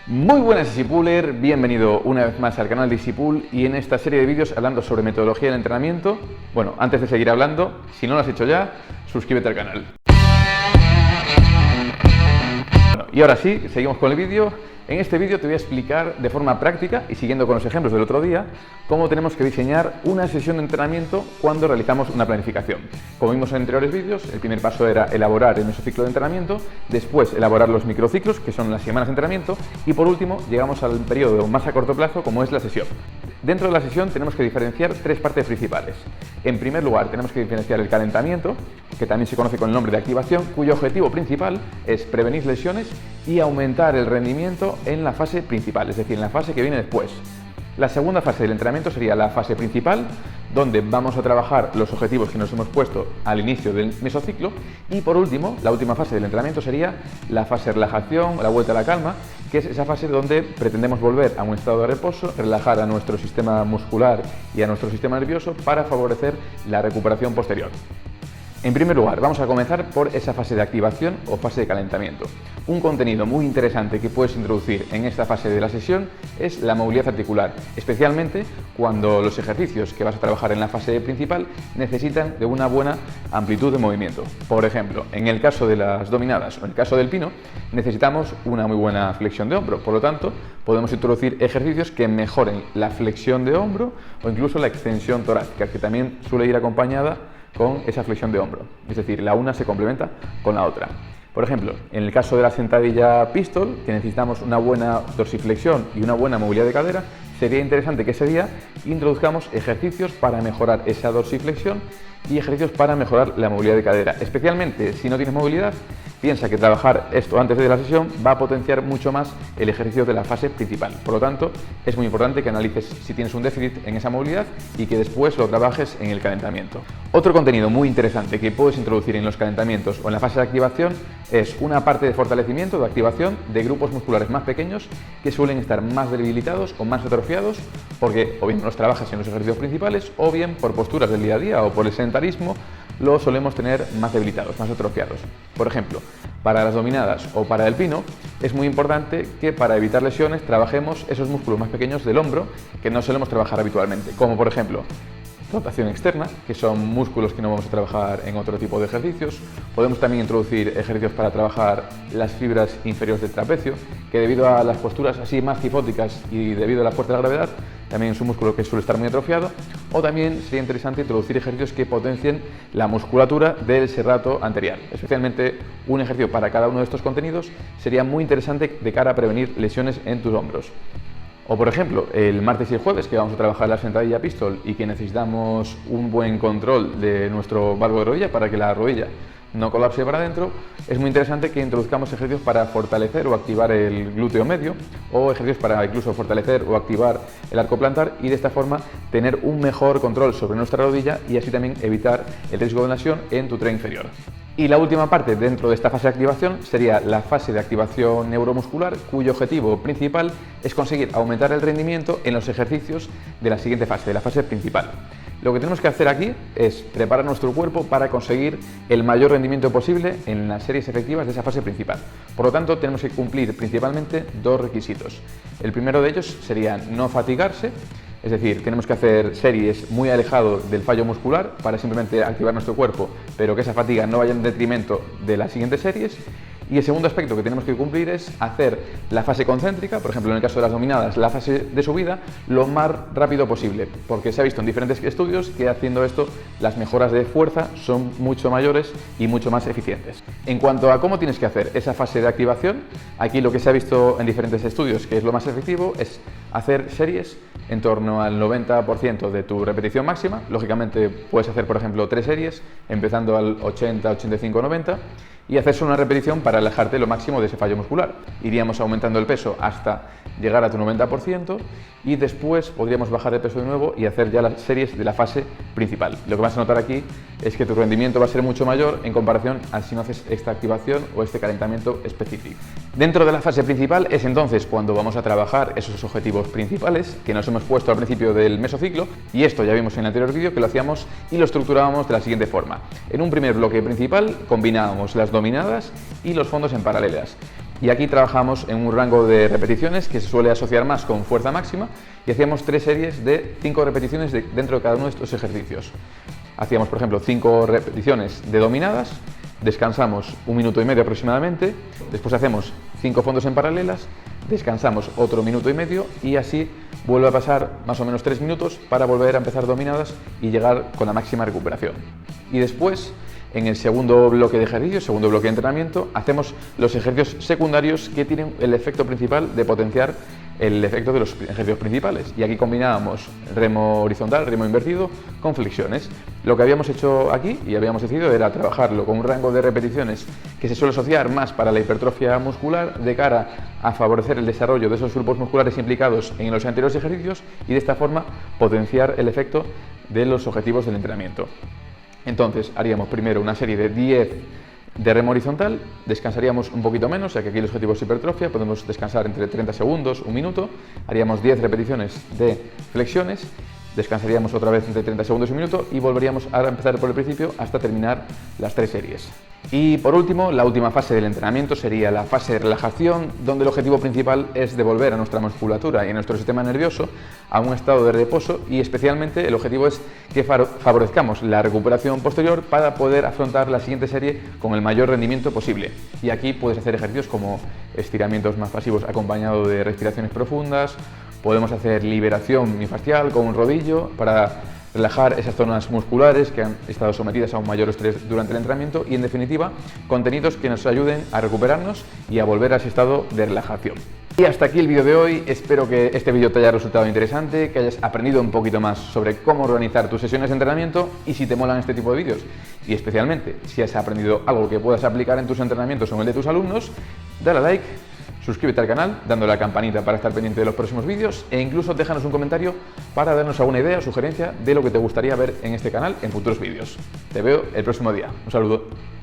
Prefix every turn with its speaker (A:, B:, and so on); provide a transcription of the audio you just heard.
A: Muy buenas Easypooler, bienvenido una vez más al canal de Easypool y en esta serie de vídeos hablando sobre metodología del entrenamiento. Bueno, antes de seguir hablando, si no lo has hecho ya, suscríbete al canal. Bueno, y ahora sí, seguimos con el vídeo. En este vídeo te voy a explicar de forma práctica y siguiendo con los ejemplos del otro día cómo tenemos que diseñar una sesión de entrenamiento cuando realizamos una planificación. Como vimos en anteriores vídeos, el primer paso era elaborar el mesociclo de entrenamiento, después elaborar los microciclos, que son las semanas de entrenamiento, y por último llegamos al periodo más a corto plazo, como es la sesión. Dentro de la sesión tenemos que diferenciar tres partes principales. En primer lugar, tenemos que diferenciar el calentamiento, que también se conoce con el nombre de activación, cuyo objetivo principal es prevenir lesiones y aumentar el rendimiento en la fase principal, es decir, en la fase que viene después. La segunda fase del entrenamiento sería la fase principal, donde vamos a trabajar los objetivos que nos hemos puesto al inicio del mesociclo. Y por último, la última fase del entrenamiento sería la fase de relajación, la vuelta a la calma, que es esa fase donde pretendemos volver a un estado de reposo, relajar a nuestro sistema muscular y a nuestro sistema nervioso para favorecer la recuperación posterior. En primer lugar, vamos a comenzar por esa fase de activación o fase de calentamiento. Un contenido muy interesante que puedes introducir en esta fase de la sesión es la movilidad articular, especialmente cuando los ejercicios que vas a trabajar en la fase principal necesitan de una buena amplitud de movimiento. Por ejemplo, en el caso de las dominadas o en el caso del pino, necesitamos una muy buena flexión de hombro. Por lo tanto, podemos introducir ejercicios que mejoren la flexión de hombro o incluso la extensión torácica, que también suele ir acompañada con esa flexión de hombro, es decir, la una se complementa con la otra. Por ejemplo, en el caso de la sentadilla pistol, que necesitamos una buena dorsiflexión y una buena movilidad de cadera, sería interesante que ese día introduzcamos ejercicios para mejorar esa dorsiflexión y ejercicios para mejorar la movilidad de cadera. Especialmente si no tienes movilidad, piensa que trabajar esto antes de la sesión va a potenciar mucho más el ejercicio de la fase principal. Por lo tanto, es muy importante que analices si tienes un déficit en esa movilidad y que después lo trabajes en el calentamiento. Otro contenido muy interesante que puedes introducir en los calentamientos o en la fase de activación es una parte de fortalecimiento, de activación de grupos musculares más pequeños que suelen estar más debilitados o más atrofiados porque o bien los trabajas en los ejercicios principales o bien por posturas del día a día o por el sedentarismo los solemos tener más debilitados, más atrofiados. Por ejemplo, para las dominadas o para el pino es muy importante que para evitar lesiones trabajemos esos músculos más pequeños del hombro que no solemos trabajar habitualmente, como por ejemplo rotación externa, que son músculos que no vamos a trabajar en otro tipo de ejercicios. Podemos también introducir ejercicios para trabajar las fibras inferiores del trapecio, que debido a las posturas así más cifóticas y debido a la fuerza de la gravedad, también es un músculo que suele estar muy atrofiado. O también sería interesante introducir ejercicios que potencien la musculatura del serrato anterior. Especialmente un ejercicio para cada uno de estos contenidos sería muy interesante de cara a prevenir lesiones en tus hombros. O por ejemplo, el martes y el jueves que vamos a trabajar la sentadilla pistol y que necesitamos un buen control de nuestro valgo de rodilla para que la rodilla no colapse para adentro, es muy interesante que introduzcamos ejercicios para fortalecer o activar el glúteo medio o ejercicios para incluso fortalecer o activar el arco plantar y de esta forma tener un mejor control sobre nuestra rodilla y así también evitar el riesgo de lesión en tu tren inferior. Y la última parte dentro de esta fase de activación sería la fase de activación neuromuscular, cuyo objetivo principal es conseguir aumentar el rendimiento en los ejercicios de la siguiente fase, de la fase principal. Lo que tenemos que hacer aquí es preparar nuestro cuerpo para conseguir el mayor rendimiento posible en las series efectivas de esa fase principal. Por lo tanto, tenemos que cumplir principalmente dos requisitos. El primero de ellos sería no fatigarse. Es decir, tenemos que hacer series muy alejadas del fallo muscular para simplemente activar nuestro cuerpo, pero que esa fatiga no vaya en detrimento de las siguientes series. Y el segundo aspecto que tenemos que cumplir es hacer la fase concéntrica, por ejemplo en el caso de las dominadas, la fase de subida, lo más rápido posible, porque se ha visto en diferentes estudios que haciendo esto las mejoras de fuerza son mucho mayores y mucho más eficientes. En cuanto a cómo tienes que hacer esa fase de activación, aquí lo que se ha visto en diferentes estudios que es lo más efectivo es hacer series en torno al 90% de tu repetición máxima. Lógicamente puedes hacer por ejemplo 3 series empezando al 80, 85, 90 y hacer solo una repetición para alejarte lo máximo de ese fallo muscular. Iríamos aumentando el peso hasta llegar a tu 90% y después podríamos bajar el peso de nuevo y hacer ya las series de la fase principal. Lo que vas a notar aquí es que tu rendimiento va a ser mucho mayor en comparación a si no haces esta activación o este calentamiento específico. Dentro de la fase principal es entonces cuando vamos a trabajar esos objetivos principales que nos hemos puesto al principio del mesociclo, y esto ya vimos en el anterior vídeo que lo hacíamos y lo estructurábamos de la siguiente forma. En un primer bloque principal combinábamos las dominadas y los fondos en paralelas. Y aquí trabajamos en un rango de repeticiones que se suele asociar más con fuerza máxima y hacíamos 3 series de 5 repeticiones dentro de cada uno de estos ejercicios. Hacíamos, por ejemplo, 5 repeticiones de dominadas, descansamos 1 minuto y medio aproximadamente, después hacemos 5 fondos en paralelas, descansamos otro 1,5 minutos y así vuelve a pasar más o menos 3 minutos para volver a empezar dominadas y llegar con la máxima recuperación. Y después, en el segundo bloque de ejercicios, segundo bloque de entrenamiento, hacemos los ejercicios secundarios que tienen el efecto principal de potenciar el efecto de los ejercicios principales. Y aquí combinábamos remo horizontal, remo invertido, con flexiones. Lo que habíamos hecho aquí y habíamos decidido era trabajarlo con un rango de repeticiones que se suele asociar más para la hipertrofia muscular de cara a favorecer el desarrollo de esos grupos musculares implicados en los anteriores ejercicios y de esta forma potenciar el efecto de los objetivos del entrenamiento. Entonces haríamos primero una serie de 10 de remo horizontal, descansaríamos un poquito menos, ya que aquí el objetivo es hipertrofia, podemos descansar entre 30 segundos, 1 minuto, haríamos 10 repeticiones de flexiones, descansaríamos otra vez entre 30 segundos y 1 minuto y volveríamos a empezar por el principio hasta terminar las 3 series. Y por último, la última fase del entrenamiento sería la fase de relajación, donde el objetivo principal es devolver a nuestra musculatura y a nuestro sistema nervioso a un estado de reposo y especialmente el objetivo es que favorezcamos la recuperación posterior para poder afrontar la siguiente serie con el mayor rendimiento posible. Y aquí puedes hacer ejercicios como estiramientos más pasivos acompañados de respiraciones profundas, podemos hacer liberación miofascial con un rodillo para relajar esas zonas musculares que han estado sometidas a un mayor estrés durante el entrenamiento y, en definitiva, contenidos que nos ayuden a recuperarnos y a volver a ese estado de relajación. Y hasta aquí el vídeo de hoy. Espero que este vídeo te haya resultado interesante, que hayas aprendido un poquito más sobre cómo organizar tus sesiones de entrenamiento y si te molan este tipo de vídeos. Y especialmente, si has aprendido algo que puedas aplicar en tus entrenamientos o en el de tus alumnos, dale a like, suscríbete al canal dándole a la campanita para estar pendiente de los próximos vídeos e incluso déjanos un comentario para darnos alguna idea o sugerencia de lo que te gustaría ver en este canal en futuros vídeos. Te veo el próximo día. Un saludo.